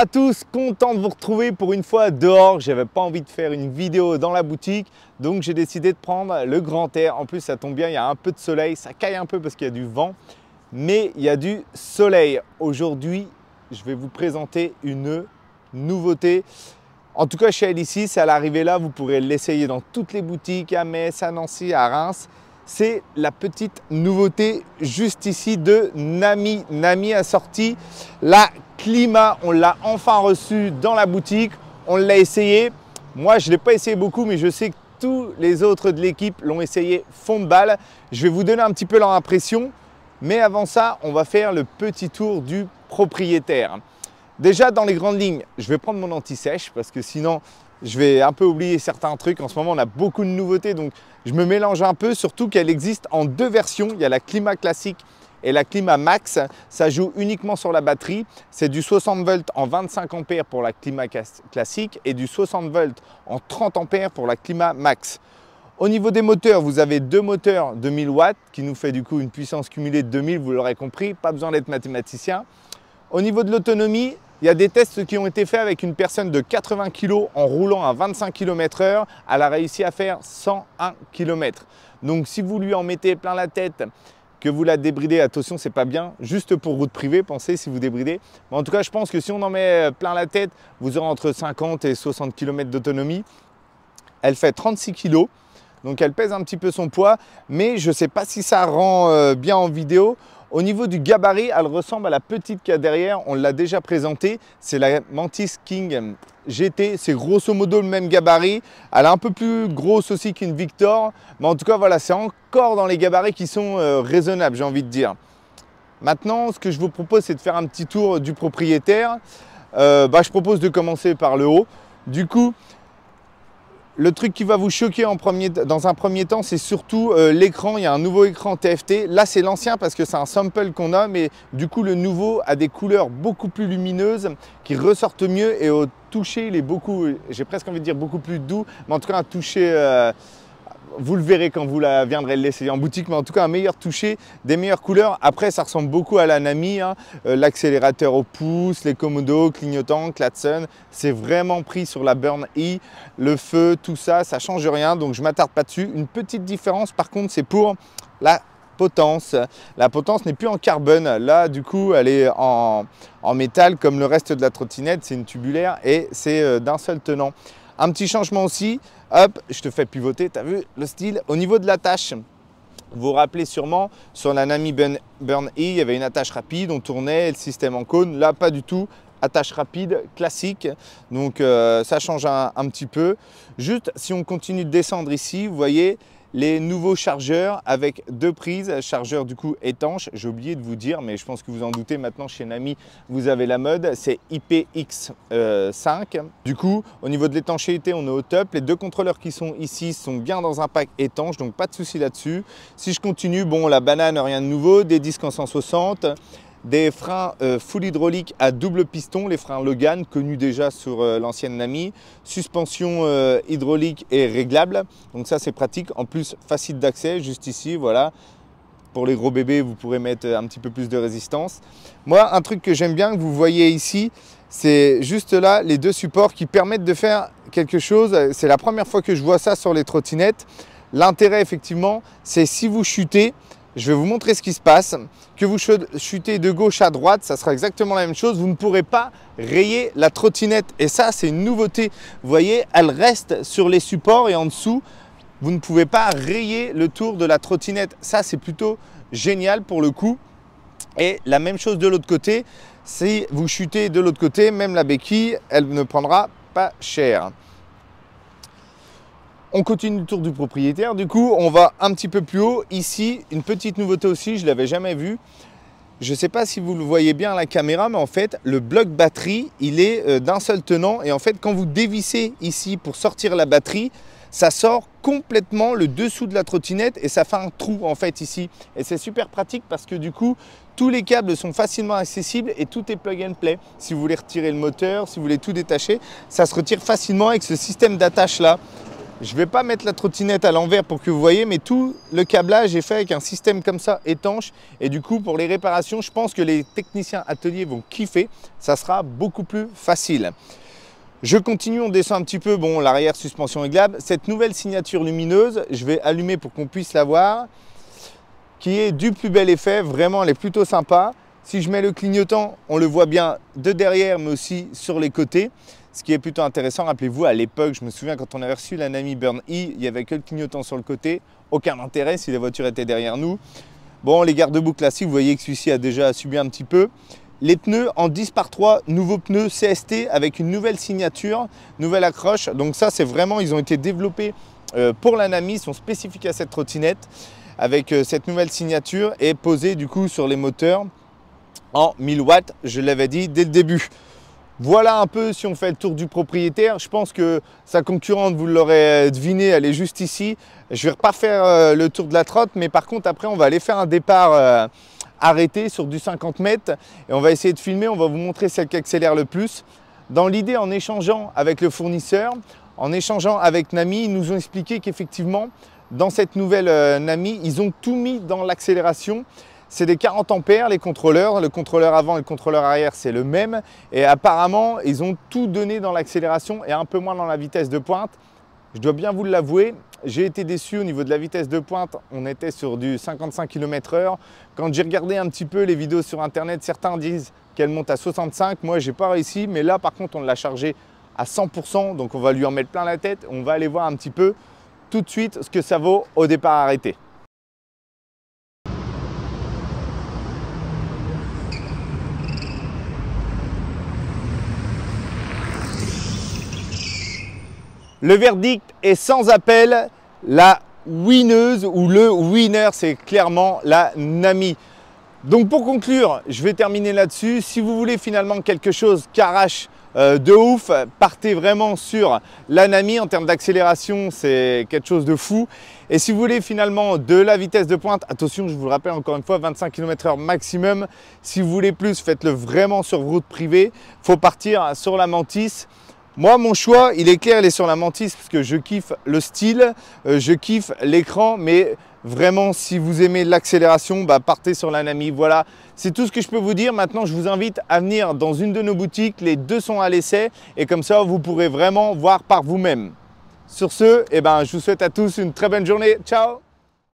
à tous, content de vous retrouver pour une fois dehors. J'avais pas envie de faire une vidéo dans la boutique, donc j'ai décidé de prendre le grand air. En plus, ça tombe bien, il y a un peu de soleil, ça caille un peu parce qu'il y a du vent, mais il y a du soleil. Aujourd'hui, je vais vous présenter une nouveauté. En tout cas, chez Elici, c'est à l'arrivée là, vous pourrez l'essayer dans toutes les boutiques, à Metz, à Nancy, à Reims. C'est la petite nouveauté juste ici de Nami. Nami a sorti la Clima. On l'a enfin reçu dans la boutique. On l'a essayé. Moi, je ne l'ai pas essayé beaucoup, mais je sais que tous les autres de l'équipe l'ont essayé fond de balle. Je vais vous donner un petit peu leur impression. Mais avant ça, on va faire le petit tour du propriétaire. Déjà, dans les grandes lignes, je vais prendre mon anti-sèche parce que sinon, je vais un peu oublier certains trucs. En ce moment, on a beaucoup de nouveautés, donc je me mélange un peu, surtout qu'elle existe en deux versions. Il y a la Clima classique et la Clima Max. Ça joue uniquement sur la batterie. C'est du 60 volts en 25 ampères pour la Clima classique et du 60 volts en 30 ampères pour la Clima Max. Au niveau des moteurs, vous avez deux moteurs de 1000 watts qui nous fait du coup une puissance cumulée de 2000, vous l'aurez compris, pas besoin d'être mathématicien. Au niveau de l'autonomie, il y a des tests qui ont été faits avec une personne de 80 kg en roulant à 25 km/h. Elle a réussi à faire 101 km. Donc si vous lui en mettez plein la tête, que vous la débridez, attention, c'est pas bien, juste pour route privée, pensez si vous débridez. Mais en tout cas, je pense que si on en met plein la tête, vous aurez entre 50 et 60 km d'autonomie. Elle fait 36 kg, donc elle pèse un petit peu son poids, mais je ne sais pas si ça rend bien en vidéo. Au niveau du gabarit, elle ressemble à la petite qu'il y a derrière, on l'a déjà présentée. C'est la Mantis King GT, c'est grosso modo le même gabarit. Elle est un peu plus grosse aussi qu'une Victor, mais en tout cas, voilà, c'est encore dans les gabarits qui sont raisonnables, j'ai envie de dire. Maintenant, ce que je vous propose, c'est de faire un petit tour du propriétaire. Je propose de commencer par le haut. Du coup, le truc qui va vous choquer dans un premier temps, c'est surtout l'écran. Il y a un nouveau écran TFT. Là, c'est l'ancien parce que c'est un sample qu'on a, mais du coup, le nouveau a des couleurs beaucoup plus lumineuses qui ressortent mieux et au toucher, il est beaucoup, j'ai presque envie de dire beaucoup plus doux, mais en tout cas, un toucher, vous le verrez quand vous viendrez l'essayer en boutique, mais en tout cas, un meilleur toucher, des meilleures couleurs. Après, ça ressemble beaucoup à la Nami, hein. L'accélérateur au pouce, les commodos, clignotants, klaxon, c'est vraiment pris sur la Burn E, le feu, tout ça, ça change rien, donc je ne m'attarde pas dessus. Une petite différence, par contre, c'est pour la potence. La potence n'est plus en carbone, là, du coup, elle est en métal, comme le reste de la trottinette, c'est une tubulaire et c'est d'un seul tenant. Un petit changement aussi, hop, je te fais pivoter, tu as vu le style. Au niveau de l'attache, vous vous rappelez sûrement, sur la Nami Burn E, il y avait une attache rapide, on tournait le système en cône. Là, pas du tout, attache rapide classique. Donc, ça change un petit peu. Juste, si on continue de descendre ici, vous voyez les nouveaux chargeurs avec deux prises, chargeur du coup étanche. J'ai oublié de vous dire, mais je pense que vous en doutez maintenant, chez Nami, vous avez la mode, c'est IPX5. Du coup, au niveau de l'étanchéité, on est au top. Les deux contrôleurs qui sont ici sont bien dans un pack étanche, donc pas de souci là-dessus. Si je continue, bon, la banane, rien de nouveau, des disques en 160. Des freins full hydraulique à double piston, les freins Logan, connus déjà sur l'ancienne Nami. Suspension hydraulique et réglable, donc ça c'est pratique. En plus, facile d'accès, juste ici, voilà. Pour les gros bébés, vous pourrez mettre un petit peu plus de résistance. Moi, un truc que j'aime bien, que vous voyez ici, c'est juste là, les deux supports qui permettent de faire quelque chose. C'est la première fois que je vois ça sur les trottinettes. L'intérêt, effectivement, c'est si vous chutez, je vais vous montrer ce qui se passe. Que vous chutez de gauche à droite, ça sera exactement la même chose. Vous ne pourrez pas rayer la trottinette. Et ça, c'est une nouveauté. Vous voyez, elle reste sur les supports et en dessous, vous ne pouvez pas rayer le tour de la trottinette. Ça, c'est plutôt génial pour le coup. Et la même chose de l'autre côté. Si vous chutez de l'autre côté, même la béquille, elle ne prendra pas cher. On continue le tour du propriétaire, du coup on va un petit peu plus haut. Ici, une petite nouveauté aussi, je ne l'avais jamais vue. Je ne sais pas si vous le voyez bien à la caméra, mais en fait le bloc batterie, il est d'un seul tenant. Et en fait quand vous dévissez ici pour sortir la batterie, ça sort complètement le dessous de la trottinette et ça fait un trou en fait ici. Et c'est super pratique parce que du coup, tous les câbles sont facilement accessibles et tout est plug and play. Si vous voulez retirer le moteur, si vous voulez tout détacher, ça se retire facilement avec ce système d'attache là. Je ne vais pas mettre la trottinette à l'envers pour que vous voyez, mais tout le câblage est fait avec un système comme ça, étanche. Et du coup, pour les réparations, je pense que les techniciens ateliers vont kiffer. Ça sera beaucoup plus facile. Je continue, on descend un petit peu. Bon, l'arrière suspension réglable. Cette nouvelle signature lumineuse, je vais allumer pour qu'on puisse la voir, qui est du plus bel effet. Vraiment, elle est plutôt sympa. Si je mets le clignotant, on le voit bien de derrière, mais aussi sur les côtés. Ce qui est plutôt intéressant, rappelez-vous, à l'époque, je me souviens quand on avait reçu la Nami Burn E, il n'y avait que le clignotant sur le côté. Aucun intérêt si la voiture était derrière nous. Bon, les garde-boue classiques, vous voyez que celui-ci a déjà subi un petit peu. Les pneus en 10 par 3, nouveaux pneus CST avec une nouvelle signature, nouvelle accroche. Donc ça, c'est vraiment, ils ont été développés pour la Nami, ils sont spécifiques à cette trottinette avec cette nouvelle signature et posés du coup sur les moteurs en 1000 watts, je l'avais dit dès le début. Voilà un peu si on fait le tour du propriétaire. Je pense que sa concurrente, vous l'aurez deviné, elle est juste ici. Je ne vais pas faire le tour de la trotte, mais par contre après on va aller faire un départ arrêté sur du 50 mètres et on va essayer de filmer, on va vous montrer celle qui accélère le plus. Dans l'idée, en échangeant avec le fournisseur, en échangeant avec Nami, ils nous ont expliqué qu'effectivement, dans cette nouvelle Nami, ils ont tout mis dans l'accélération. C'est des 40 ampères les contrôleurs, le contrôleur avant et le contrôleur arrière c'est le même et apparemment ils ont tout donné dans l'accélération et un peu moins dans la vitesse de pointe. Je dois bien vous l'avouer, j'ai été déçu au niveau de la vitesse de pointe, on était sur du 55 km/h. Quand j'ai regardé un petit peu les vidéos sur internet, certains disent qu'elle monte à 65, moi j'ai pas réussi, mais là par contre on l'a chargé à 100%, donc on va lui en mettre plein la tête, on va aller voir un petit peu tout de suite ce que ça vaut au départ arrêté. Le verdict est sans appel, la winneuse ou le winner, c'est clairement la Nami. Donc pour conclure, je vais terminer là-dessus. Si vous voulez finalement quelque chose qui arrache de ouf, partez vraiment sur la Nami. En termes d'accélération, c'est quelque chose de fou. Et si vous voulez finalement de la vitesse de pointe, attention, je vous le rappelle encore une fois, 25 km/h maximum. Si vous voulez plus, faites-le vraiment sur route privée. Il faut partir sur la Mantis. Moi, mon choix, il est clair, il est sur la Mantis parce que je kiffe le style, je kiffe l'écran, mais vraiment, si vous aimez l'accélération, bah, partez sur la Nami. Voilà, c'est tout ce que je peux vous dire. Maintenant, je vous invite à venir dans une de nos boutiques. Les deux sont à l'essai et comme ça, vous pourrez vraiment voir par vous-même. Sur ce, je vous souhaite à tous une très bonne journée. Ciao!